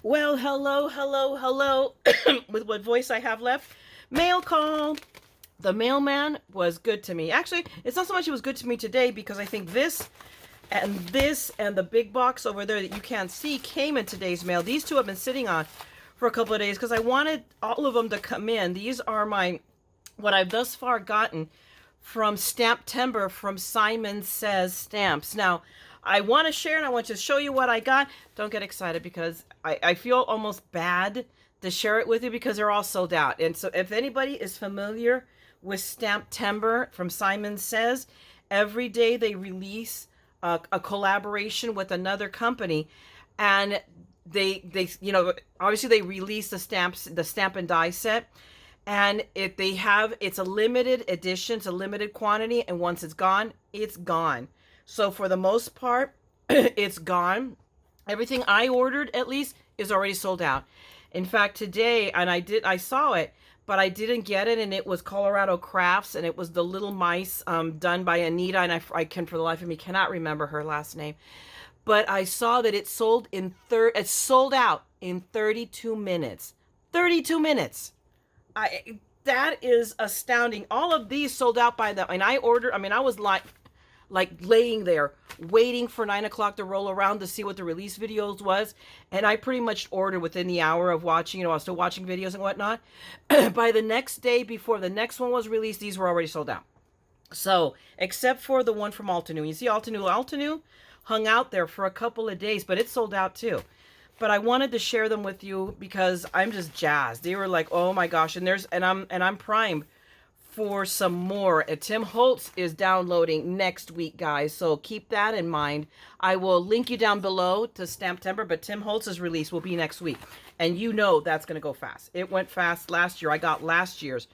Well, hello, hello, hello. With what voice I have left. Mail call. The mailman was good to me. Actually, it's not so much he was good to me today because I think this and the big box over there that you can't see came in today's mail. These two have been sitting on for a couple of days because I wanted all of them to come in. These are what I've thus far gotten from Stamptember from Simon Says Stamps. Now, I want to share and I want to show you what I got. Don't get excited because I feel almost bad to share it with you because they're all sold out. And so if anybody is familiar with Stamptember from Simon Says, every day they release a collaboration with another company, and they obviously they release the stamp and die set, and it's a limited edition, it's a limited quantity, and once it's gone, it's gone. So for the most part, it's gone. Everything I ordered, at least, is already sold out. In fact, today, and I saw it, but I didn't get it, and it was Colorado Crafts, and it was the little mice done by Anita, and I can, for the life of me, cannot remember her last name. But I saw that it sold out in 32 minutes. 32 minutes. That is astounding. All of these sold out by them, and I was like laying there waiting for 9 o'clock to roll around to see what the release videos was, and I pretty much ordered within the hour of watching. I was still watching videos and whatnot. By the next day, before the next one was released, these were already sold out. So except for the one from Altenew. You see Altenew hung out there for a couple of days, but it sold out too. But I wanted to share them with you because I'm just jazzed. They were like, oh my gosh, and I'm primed for some more. Tim Holtz is downloading next week, guys, so keep that in mind. I will link you down below to Stamptember, but Tim Holtz's release will be next week, and you know that's going to go fast. It went fast last year. I got last year's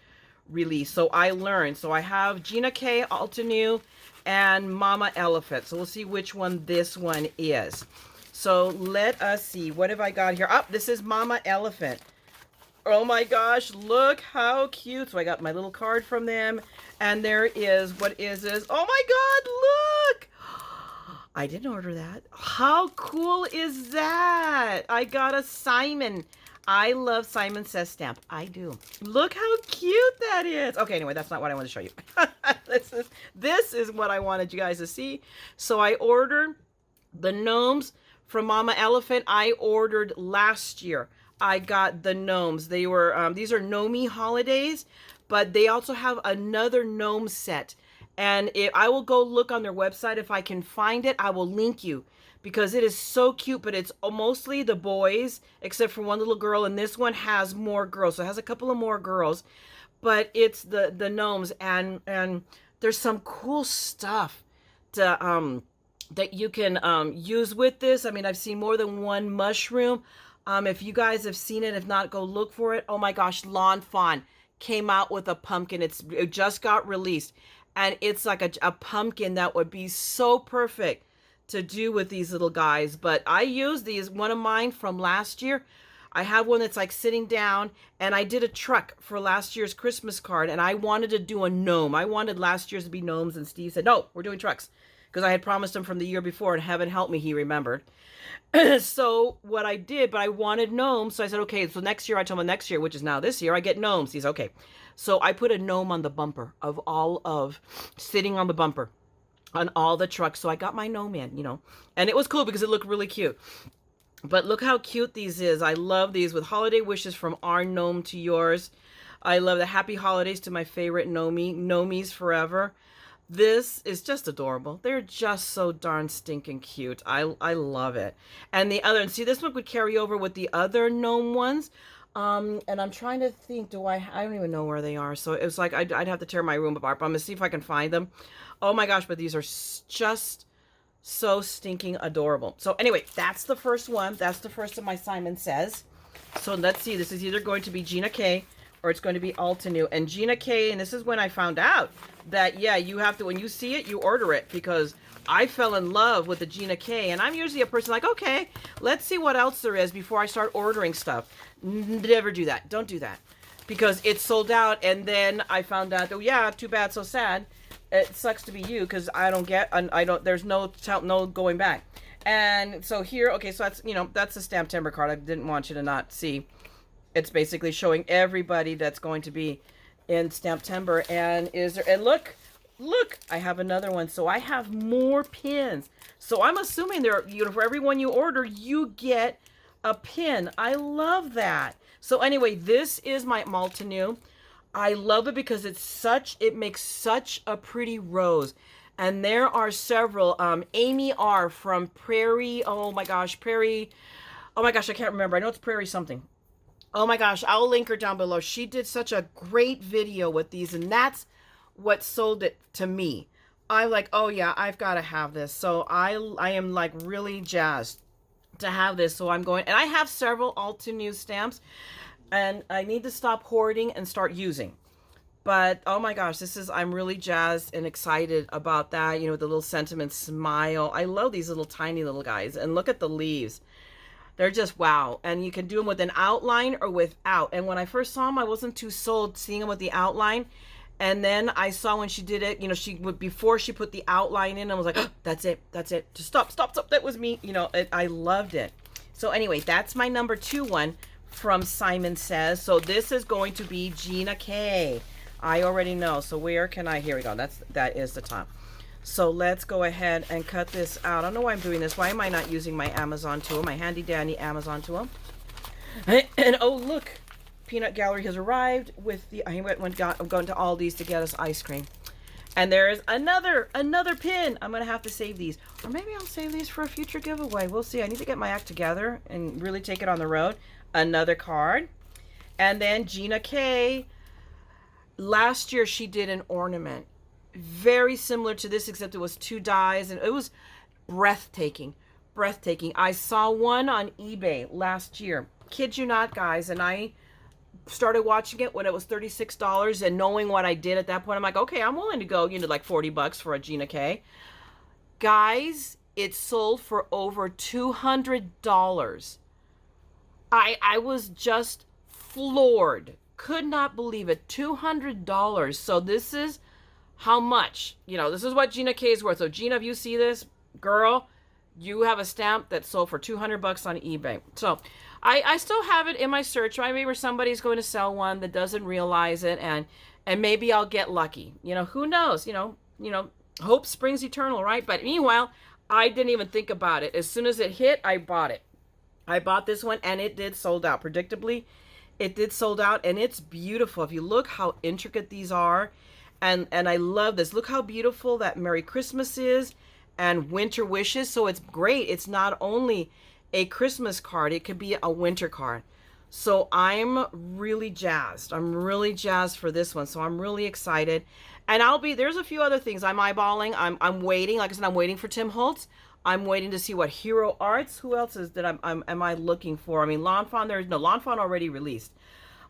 release, so I learned. So I have Gina K, Altenew, and Mama Elephant. So we'll see which one this one is. So let us see. What have I got here? Oh, this is Mama Elephant. Oh my gosh, look how cute. So I got my little card from them, and there is, what is this? Oh my god, look! I didn't order that. How cool is that? I got a Simon. I love Simon Says stamp. I do. Look how cute that is. Okay, anyway, that's not what I want to show you. This is what I wanted you guys to see. So I ordered the Gnomes from Mama Elephant. I ordered last year. I got the Gnomes. They were, these are Gnome holidays, but they also have another Gnome set. And I will go look on their website. If I can find it, I will link you because it is so cute, but it's mostly the boys, except for one little girl. And this one has more girls. So it has a couple of more girls, but it's the Gnomes, and there's some cool stuff to, that you can use with this. I mean, I've seen more than one mushroom. If you guys have seen it, if not, go look for it. Oh my gosh, Lawn Fawn came out with a pumpkin. It just got released, and it's like a pumpkin that would be so perfect to do with these little guys. But I used these, one of mine from last year. I have one that's like sitting down, and I did a truck for last year's Christmas card, and I wanted to do a gnome. I wanted last year's to be gnomes, and Steve said, no, we're doing trucks, because I had promised him from the year before, and heaven help me, he remembered. So what I did, but I wanted gnomes, so I said, okay, so next year, I told him next year, which is now this year, I get gnomes. He's okay. So I put a gnome on the bumper sitting on the bumper on all the trucks. So I got my gnome in, and it was cool because it looked really cute. But look how cute these is. I love these with holiday wishes from our gnome to yours. I love the happy holidays to my favorite gnomies forever. This is just adorable. They're just so darn stinking cute. I love it. And see, this one would carry over with the other gnome ones. And I'm trying to think, I don't even know where they are. So it was like, I'd have to tear my room apart. But I'm going to see if I can find them. Oh my gosh, but these are just so stinking adorable. So anyway, that's the first one. That's the first of my Simon Says. So let's see. This is either going to be Gina K, or it's going to be Altenew. And Gina K, and this is when I found out that, yeah, you have to, when you see it, you order it, because I fell in love with the Gina K, and I'm usually a person like, okay, let's see what else there is before I start ordering stuff. Never do that. Don't do that, because it's sold out, and then I found out, oh yeah, too bad, so sad. It sucks to be you, because there's no going back. And so here, okay, so that's, you know, that's a Stamptember card. I didn't want you to not see. It's basically showing everybody that's going to be in Stamptember. And is there, and look, I have another one. So I have more pins. So I'm assuming there, you know, for everyone you order, you get a pin. I love that. So anyway, this is my Maltenu. I love it because it's such, it makes such a pretty rose. And there are several. Amy R from Prairie. Oh my gosh, Prairie. Oh my gosh, I can't remember. I know it's Prairie something. Oh my gosh, I'll link her down below. She did such a great video with these, and that's what sold it to me. I'm like, oh yeah, I've got to have this. So I am like really jazzed to have this. So I'm going, and I have several Altenew stamps, and I need to stop hoarding and start using. But, oh my gosh, I'm really jazzed and excited about that. You know, the little sentiment smile. I love these little tiny little guys. And look at the leaves. They're just wow. And you can do them with an outline or without. And when I first saw them, I wasn't too sold seeing them with the outline. And then I saw when she did it, you know, before she put the outline in, I was like, oh, that's it. Just stop. That was me. You know, I loved it. So anyway, that's my number 2 one from Simon Says. So this is going to be Gina K. I already know. So where can I, here we go. That is the top. So let's go ahead and cut this out. I don't know why I'm doing this. Why am I not using my Amazon tool, my handy dandy Amazon tool? And oh, look, Peanut Gallery has arrived with the, I'm going to Aldi's to get us ice cream. And there is another pin. I'm going to have to save these. Or maybe I'll save these for a future giveaway. We'll see. I need to get my act together and really take it on the road. Another card. And then Gina K. Last year she did an ornament very similar to this, except it was 2 dies, and it was breathtaking. I saw one on eBay last year. Kid you not, guys. And I started watching it when it was $36, and knowing what I did at that point, I'm like, okay, I'm willing to go, you know, like $40 for a Gina K. Guys, it sold for over $200. I was just floored. Could not believe it. $200. So this is how much, you know, this is what Gina K is worth. So Gina, if you see this, girl, you have a stamp that sold for $200 on eBay. So I still have it in my search. Maybe somebody's going to sell one that doesn't realize it, and maybe I'll get lucky. You know, who knows? You know, hope springs eternal, right? But meanwhile, I didn't even think about it. As soon as it hit, I bought it. I bought this one, and it did sold out. Predictably, it did sold out, and it's beautiful. If you look how intricate these are, and I love this. Look how beautiful that Merry Christmas is and Winter Wishes. So it's great. It's not only a Christmas card, it could be a winter card. So I'm really jazzed. I'm really jazzed for this one. So I'm really excited. And there's a few other things I'm eyeballing. I'm waiting. Like I said, I'm waiting for Tim Holtz. I'm waiting to see what Hero Arts. Who else is that am I looking for? I mean, Lawn Fawn already released.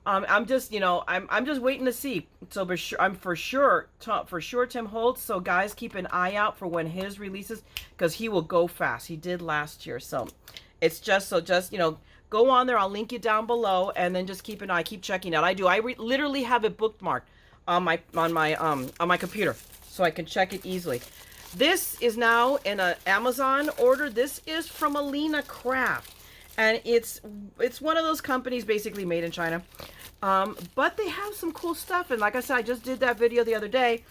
I'm just, you know, I'm just waiting to see. So I'm for sure Tim Holtz. So guys, keep an eye out for when his releases, because he will go fast. He did last year. So it's just, you know, go on there. I'll link you down below, and then just keep an eye, keep checking out. I literally have it bookmarked on my computer, so I can check it easily. This is now in an Amazon order. This is from Alina Craft, and it's one of those companies basically made in China, but they have some cool stuff. And like I said, I just did that video the other day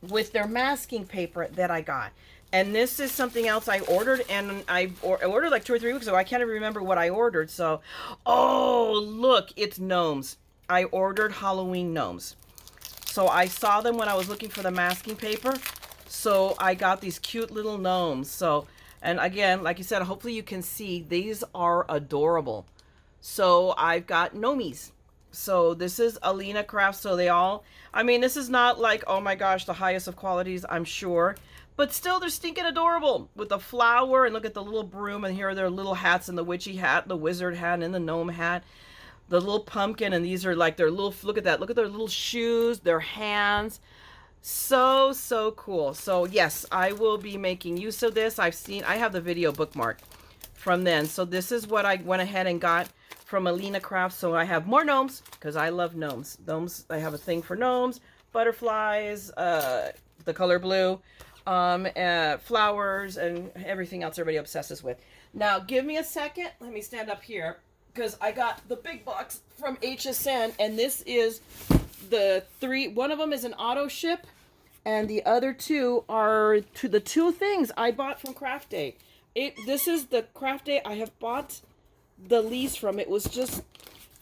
with their masking paper that I got. And this is something else I ordered, and I ordered like 2 or 3 weeks ago. I can't even remember what I ordered. So, oh, look, it's gnomes. I ordered Halloween gnomes. So I saw them when I was looking for the masking paper. So I got these cute little gnomes. So, and again, like you said, hopefully you can see, these are adorable. So I've got gnomies. So this is Alina Craft. So they all, I mean, this is not like, oh my gosh, the highest of qualities, I'm sure. But still, they're stinking adorable with the flower, and look at the little broom, and here are their little hats, and the witchy hat, the wizard hat, and the gnome hat, the little pumpkin, and these are like their little, look at that, look at their little shoes, their hands. So cool. So yes, I will be making use of this. I have the video bookmarked from then. So this is what I went ahead and got from Alina Craft. So I have more gnomes, because I love gnomes. I have a thing for gnomes, butterflies, the color blue. flowers and everything else everybody obsesses with. Now, give me a second. Let me stand up here because I got the big box from HSN, and this is the three. One of them is an auto ship, and the other two are the two things I bought from Craft Day. This is the Craft Day I have bought the least from. It was just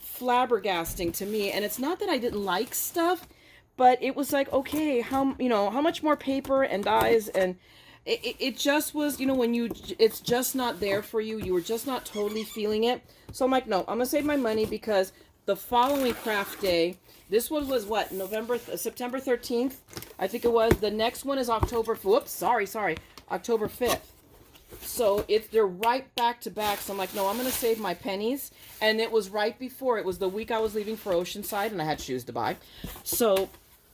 flabbergasting to me, and it's not that I didn't like stuff, but it was like, okay, how much more paper and dyes, and it just was, when it's just not there for you. You were just not totally feeling it. So I'm like, no, I'm gonna save my money because the following Craft Day, this one was what, September 13th, I think it was. The next one is October 5th. So they're right back to back. So I'm like, no, I'm gonna save my pennies. And it was right before, it was the week I was leaving for Oceanside, and I had shoes to buy. So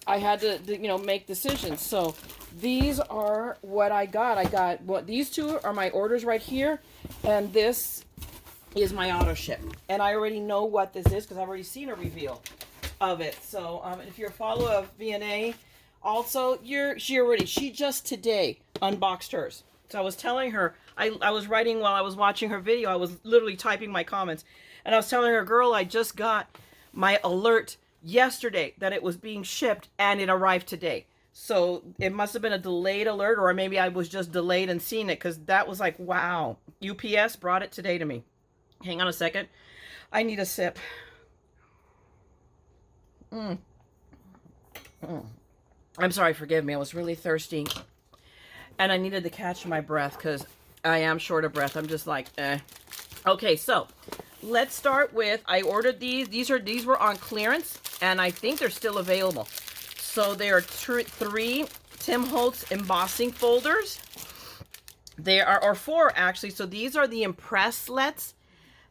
I had to make decisions. So these are what I got. These two are my orders right here, and this is my auto ship. And I already know what this is because I've already seen a reveal of it. So if you're a follower of V&A, also she just today unboxed hers. So I was telling her, I was writing while I was watching her video. I was literally typing my comments, and I was telling her, girl, I just got my alert yesterday that it was being shipped, and it arrived today. So it must have been a delayed alert, or maybe I was just delayed in seeing it, because that was like, wow. UPS brought it today to me. Hang on a second. I need a sip. I'm sorry, forgive me. I was really thirsty, and I needed to catch my breath because I am short of breath. I'm just like, eh. Okay, so let's start with, I ordered these. These were on clearance, and I think they're still available. So there are three Tim Holtz embossing folders. There are, or four actually. So these are the impresslets,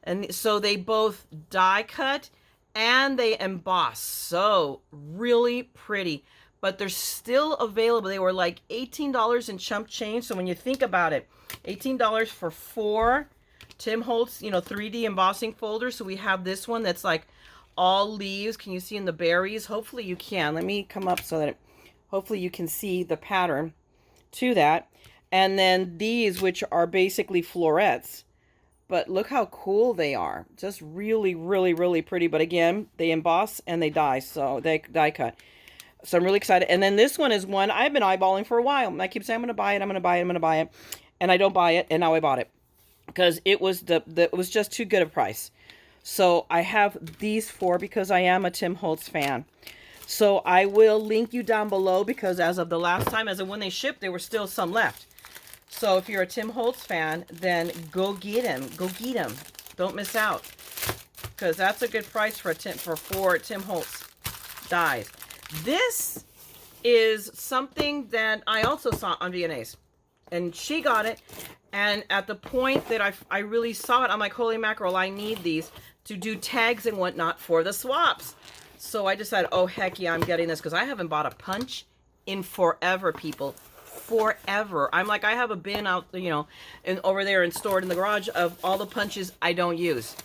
and so they both die cut and they emboss. So really pretty, but they're still available. They were like $18 in chump change. So when you think about it, $18 for four Tim Holtz, 3D embossing folders. So we have this one that's like all leaves. Can you see in the berries? Hopefully you can. Let me come up so that hopefully you can see the pattern to that. And then these, which are basically florets. But look how cool they are. Just really, really, really pretty. But again, they emboss and they die. So they die cut. So I'm really excited. And then this one is one I've been eyeballing for a while. I keep saying I'm going to buy it, I'm going to buy it, I'm going to buy it. And I don't buy it, and now I bought it. Because it was it was just too good a price. So I have these four because I am a Tim Holtz fan. So I will link you down below, because as of the last time, as of when they shipped, there were still some left. So if you're a Tim Holtz fan, then go get him. Go get him. Don't miss out, because that's a good price for four Tim Holtz dies. This is something that I also saw on V&A's, and she got it. And at the point that I really saw it, I'm like, holy mackerel, I need these to do tags and whatnot for the swaps. So I decided, oh, heck yeah, I'm getting this, because I haven't bought a punch in forever, people. Forever. I'm like, I have a bin out, over there and stored in the garage of all the punches I don't use.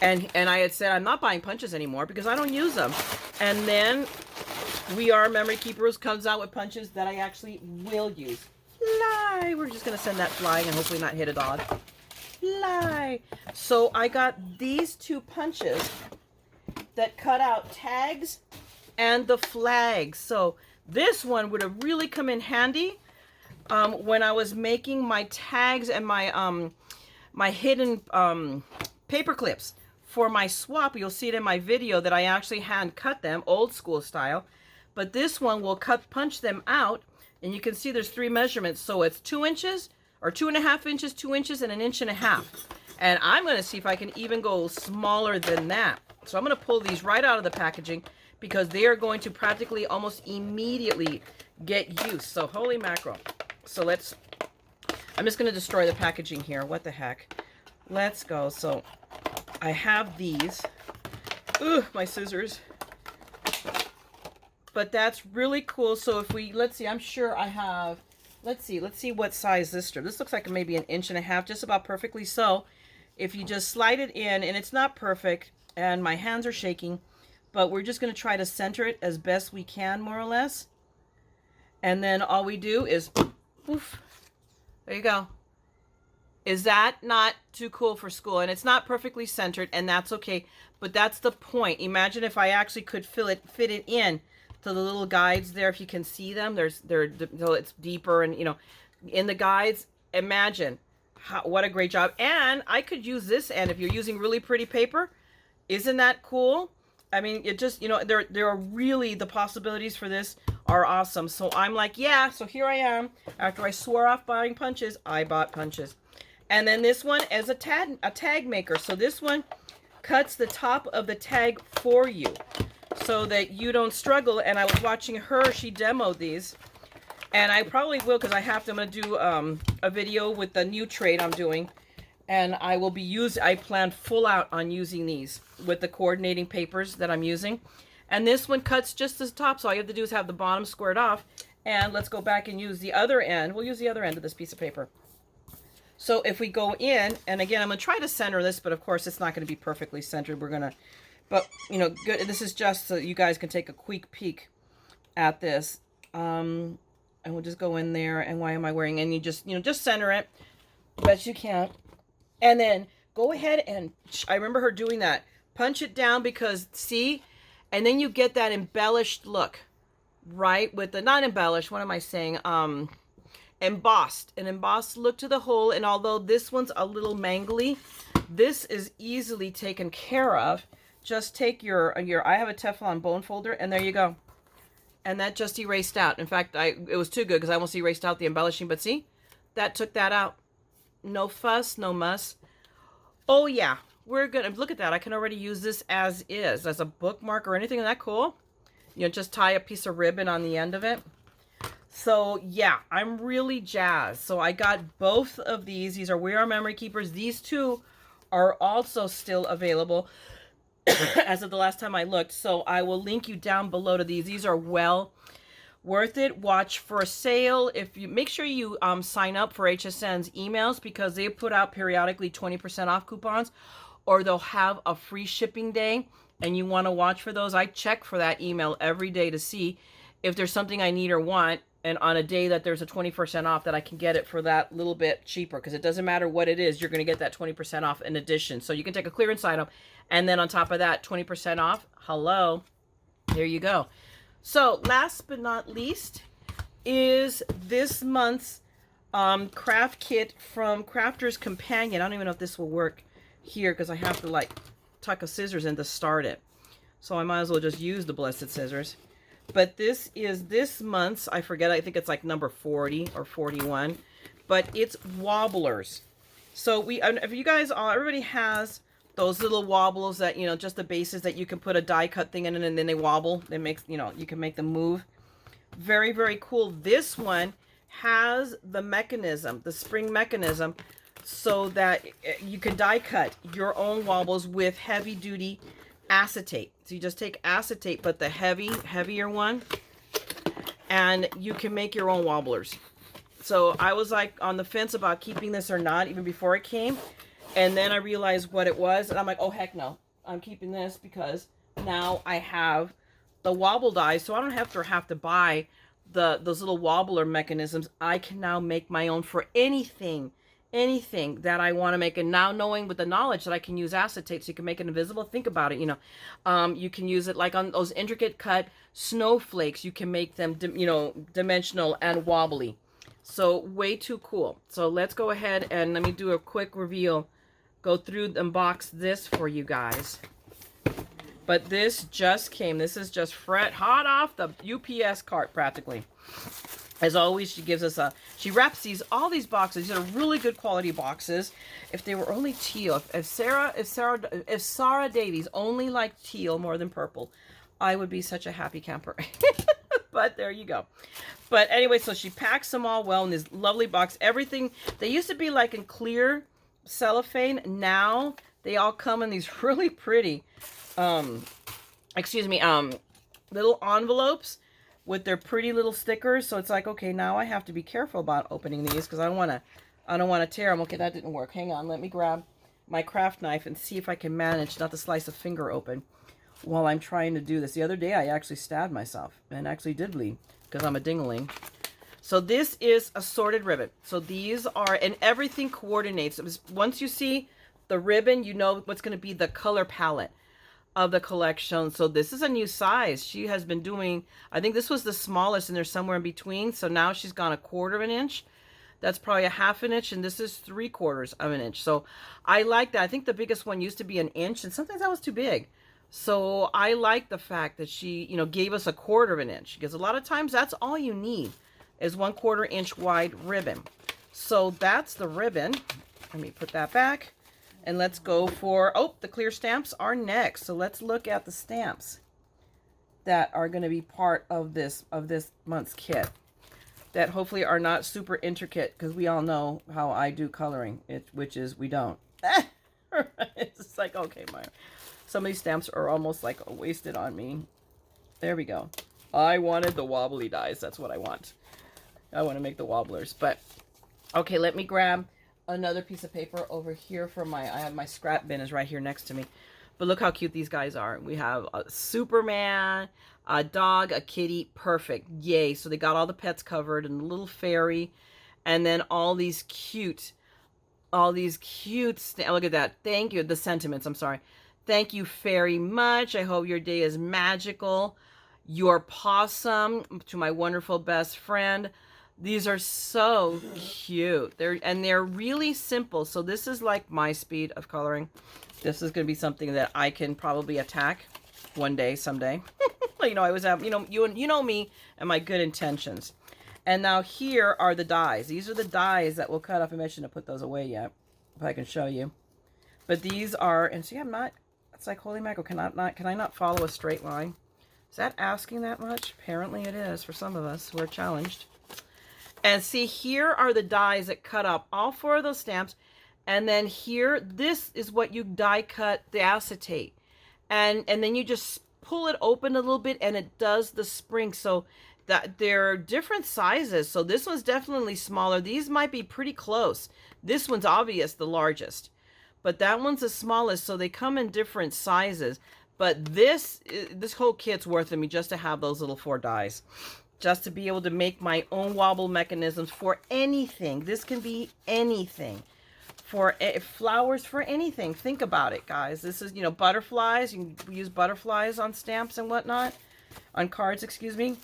And I had said, I'm not buying punches anymore because I don't use them. And then We Are Memory Keepers comes out with punches that I actually will use. Fly! We're just going to send that flying and hopefully not hit a dog. Fly! So I got these two punches that cut out tags and the flags. So this one would have really come in handy when I was making my tags and my my hidden paper clips for my swap. You'll see it in my video that I actually hand cut them, old school style. But this one will punch them out, and you can see there's three measurements. So it's 2 inches, or 2.5 inches, 2 inches, and 1.5 inches. And I'm going to see if I can even go smaller than that. So I'm going to pull these right out of the packaging, because they are going to practically almost immediately get use. So holy mackerel. So I'm just going to destroy the packaging here. What the heck? Let's go. So I have these. Ooh, my scissors. But that's really cool. So if let's see, I'm sure I have, let's see what size this strip. This looks like maybe 1.5 inches, just about perfectly so. If you just slide it in, and it's not perfect, and my hands are shaking, but we're just going to try to center it as best we can, more or less. And then all we do is, poof, there you go. Is that not too cool for school? And it's not perfectly centered, and that's okay. But that's the point. Imagine if I actually could fit it in to the little guides there. If you can see them, so it's deeper, and you know, in the guides. Imagine what a great job. And I could use this end if you're using really pretty paper. Isn't that cool? I mean, it just, you know, there are really, the possibilities for this are awesome. So I'm like, yeah. So here I am. After I swore off buying punches, I bought punches. And then this one is a tag maker. So this one cuts the top of the tag for you so that you don't struggle. And I was watching her, she demoed these. And I probably will, because I'm going to do a video with the new trade I'm doing. And I will be I plan full out on using these with the coordinating papers that I'm using. And this one cuts just the top. So all you have to do is have the bottom squared off. And let's go back and use the other end. We'll use the other end of this piece of paper. So if we go in, and again, I'm going to try to center this, but of course it's not going to be perfectly centered. We're going to, but you know, good. This is just so you guys can take a quick peek at this. And we'll just go in there, and why am I wearing, and you just, just center it, best you can. And then go ahead and, I remember her doing that. Punch it down, because see, and then you get that embellished look, right? With the, not embellished, what am I saying? Embossed, an embossed look to the whole. And although this one's a little mangly, this is easily taken care of. Just take your I have a Teflon bone folder, and there you go. And that just erased out. In fact, it was too good, because I almost erased out the embellishing, but see, that took that out. No fuss, no muss. Oh yeah, we're good. Look at that. I can already use this as is, as a bookmark or anything. Isn't that cool? Just tie a piece of ribbon on the end of it. So yeah, I'm really jazzed. So I got both of these. These are We Are Memory Keepers. These two are also still available as of the last time I looked. So I will link you down below to these. These are well worth it. Watch for a sale. If you make sure you sign up for HSN's emails, because they put out periodically 20% off coupons, or they'll have a free shipping day, and you want to watch for those. I check for that email every day to see if there's something I need or want, and on a day that there's a 20% off, that I can get it for that little bit cheaper, because it doesn't matter what it is, you're going to get that 20% off in addition. So you can take a clearance item, and then on top of that, 20% off. Hello. There you go. So last but not least is this month's craft kit from Crafter's Companion. I don't even know if this will work here, because I have to like tuck a scissors in to start it. So I might as well just use the blessed scissors. But this is this month's, I forget, I think it's like number 40 or 41. But it's Wobblers. So if you guys, everybody has those little wobbles that, just the bases that you can put a die cut thing in, and then they wobble. That makes, you can make them move. Very, very cool. This one has the mechanism, the spring mechanism, so that you can die cut your own wobbles with heavy duty acetate. So you just take acetate, but the heavier one, and you can make your own wobblers. So I was like on the fence about keeping this or not, even before it came. And then I realized what it was, and I'm like, oh heck no, I'm keeping this, because now I have the wobble dies, so I don't have to buy those little wobbler mechanisms. I can now make my own for anything that I want to make. And now knowing with the knowledge that I can use acetate, so you can make it invisible. Think about it, you can use it like on those intricate cut snowflakes. You can make them, dimensional and wobbly. So way too cool. So let's go ahead and let me do a quick reveal. Go through and unbox this for you guys. But this just came. This is just hot off the UPS cart practically. As always, she gives us she wraps all these boxes. These are really good quality boxes. If they were only teal, if Sarah Davies only liked teal more than purple, I would be such a happy camper. But there you go. But anyway, so she packs them all well in this lovely box. Everything, they used to be like in clear cellophane. Now they all come in these really pretty, little envelopes with their pretty little stickers. So it's like, okay, now I have to be careful about opening these, because I don't want to tear them. Okay, that didn't work. Hang on, let me grab my craft knife and see if I can manage not to slice a finger open while I'm trying to do this. The other day I actually stabbed myself and actually did bleed. because I'm a dingling. So this is Assorted Ribbon. So these are, and everything coordinates. Once you see the ribbon, you know what's going to be the color palette of the collection. So this is a new size. She has been doing, I think this was the smallest and there's somewhere in between. So now she's gone 1/4 of an inch. That's probably 1/2 an inch, and this is 3/4 of an inch. So I like that. I think the biggest one used to be an inch, and sometimes that was too big. So I like the fact that she, you know, gave us 1/4 of an inch, because a lot of times that's all you need is 1/4 inch wide ribbon. So that's the ribbon. Let me put that back, and let's go for, oh, the clear stamps are next. So let's look at the stamps that are going to be part of this month's kit, that hopefully are not super intricate, because we all know how I do coloring, which is we don't. It's like, okay, some of these stamps are almost like wasted on me. There we go. I wanted the wobbly dies. That's what I want. I want to make the wobblers. But, okay, let me grab another piece of paper over here for I have my scrap bin is right here next to me. But look how cute these guys are. We have a Superman, a dog, a kitty. Perfect. Yay. So they got all the pets covered, and the little fairy, and then all these cute, look at that. Thank you. The sentiments, I'm sorry. Thank you very much. I hope your day is magical. Your possum, to my wonderful best friend. These are so cute. They're really simple. So this is like my speed of coloring. This is going to be something that I can probably attack one day, someday. You know, I always have, you know me and my good intentions. And now here are the dies. These are the dies that we'll cut off. I mentioned to put those away yet, if I can show you. But these are, and see, it's like, holy mackerel, can I not follow a straight line? Is that asking that much? Apparently it is for some of us who are challenged. And see, here are the dies that cut up all 4 of those stamps. And then here, this is what you die cut the acetate. And then you just pull it open a little bit, and it does the spring. So that they're different sizes. So this one's definitely smaller. These might be pretty close. This one's obvious, the largest. But that one's the smallest, so they come in different sizes. But this whole kit's worth it me just to have those little 4 dies. Just to be able to make my own wobble mechanisms for anything. This can be anything. For flowers, for anything. Think about it, guys. This is, butterflies. You can use butterflies on stamps and whatnot. On cards, excuse me.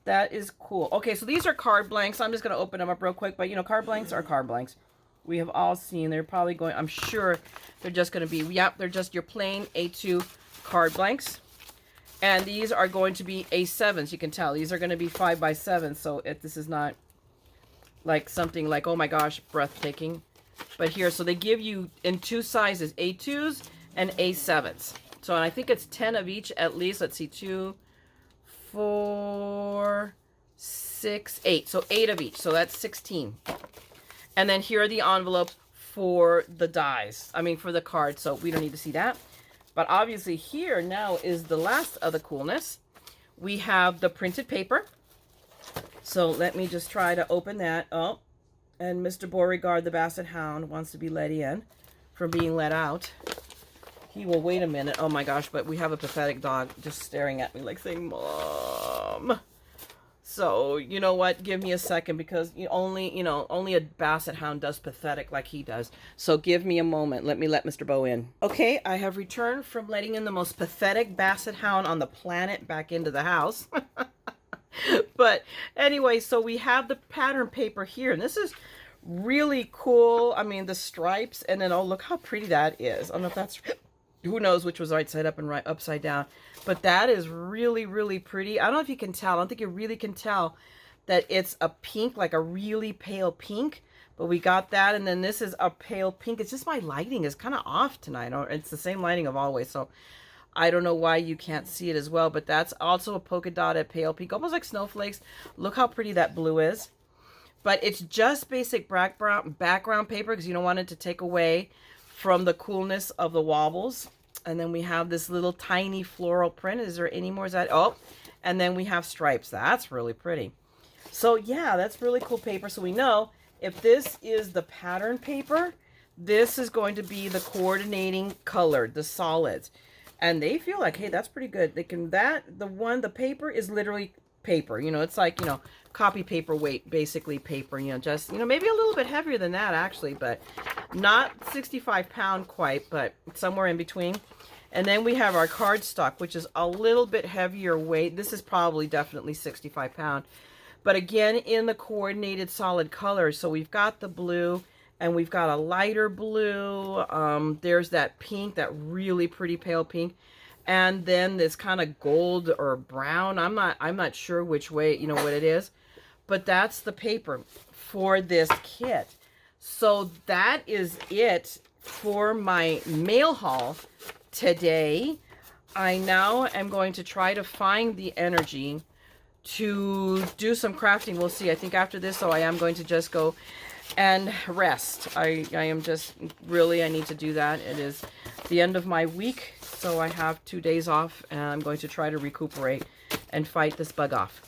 That is cool. Okay, so these are card blanks. I'm just going to open them up real quick. But, card blanks are card blanks. We have all seen. They're probably going, I'm sure they're just going to be, they're just your plain A2 card blanks. And these are going to be A7s. You can tell. These are going to be 5x7. So this is not like something like, oh my gosh, breathtaking. But here, so they give you in 2 sizes, A2s and A7s. So I think it's 10 of each at least. Let's see, 2, 4, 6, 8. So 8 of each. So that's 16. And then here are the envelopes for the dies. For the cards. So we don't need to see that. But obviously here now is the last of the coolness. We have the printed paper. So let me just try to open that. Oh, and Mr. Beauregard, the Basset Hound, wants to be let in from being let out. He will wait a minute. Oh my gosh, but we have a pathetic dog just staring at me like saying, Mom. So, you know what? Give me a second, because only a Basset Hound does pathetic like he does. So give me a moment. Let me let Mr. Bo in. Okay, I have returned from letting in the most pathetic Basset Hound on the planet back into the house. But anyway, so we have the pattern paper here, and this is really cool. The stripes, and then, oh, look how pretty that is. I don't know if that's, who knows which was right side up and right upside down. But that is really, really pretty. I don't know if you can tell. I don't think you really can tell that it's a pink, like a really pale pink. But we got that, and then this is a pale pink. It's just my lighting is kind of off tonight. Or it's the same lighting of always, so I don't know why you can't see it as well. But that's also a polka dotted pale pink, almost like snowflakes. Look how pretty that blue is. But it's just basic background paper, because you don't want it to take away from the coolness of the wobbles. And then we have this little tiny floral print. Is there any more? Is that, oh, and then we have stripes. That's really pretty. So yeah, that's really cool paper. So we know if this is the pattern paper, this is going to be the coordinating color, the solids. And they feel like, hey, that's pretty good. They can, the paper is literally paper. You know, it's like, you know, copy paper weight, basically paper, you know, just, you know, maybe a little bit heavier than that actually, but not 65-pound quite, but somewhere in between. And then we have our cardstock, which is a little bit heavier weight. This is probably definitely 65-pound, but again, in the coordinated solid colors. So we've got the blue and we've got a lighter blue. There's that pink, that really pretty pale pink. And then this kind of gold or brown. I'm not sure which way, you know, what it is. But that's the paper for this kit. So that is it for my mail haul today. I now am going to try to find the energy to do some crafting. We'll see. I think after this, so I am going to just go and rest. I am just really, I need to do that. It is the end of my week, so I have 2 days off, and I'm going to try to recuperate and fight this bug off.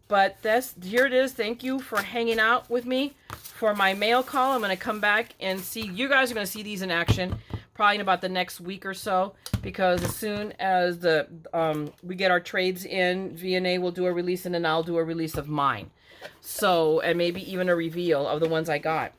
But here it is. Thank you for hanging out with me for my mail call. I'm going to come back and see, you guys are going to see these in action probably in about the next week or so, because as soon as the we get our trades in, V&A will do a release, and then I'll do a release of mine. So, and maybe even a reveal of the ones I got.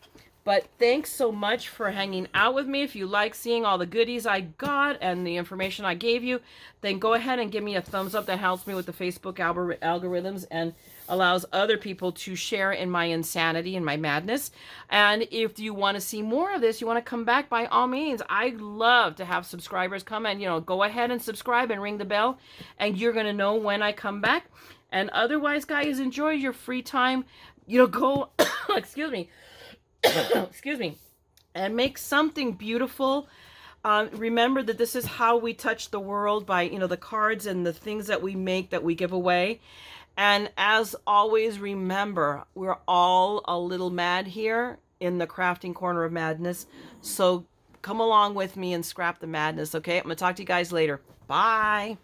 But thanks so much for hanging out with me. If you like seeing all the goodies I got and the information I gave you, then go ahead and give me a thumbs up. That helps me with the Facebook algorithms and allows other people to share in my insanity and my madness. And if you want to see more of this, you want to come back, by all means. I love to have subscribers come and, you know, go ahead and subscribe and ring the bell, and you're going to know when I come back. And otherwise, guys, enjoy your free time. You know, go, excuse me, excuse me, and make something beautiful. Remember that this is how we touch the world, by, you know, the cards and the things that we make, that we give away. And as always, remember, we're all a little mad here in the crafting corner of madness. So come along with me and scrap the madness, okay? I'm going to talk to you guys later. Bye.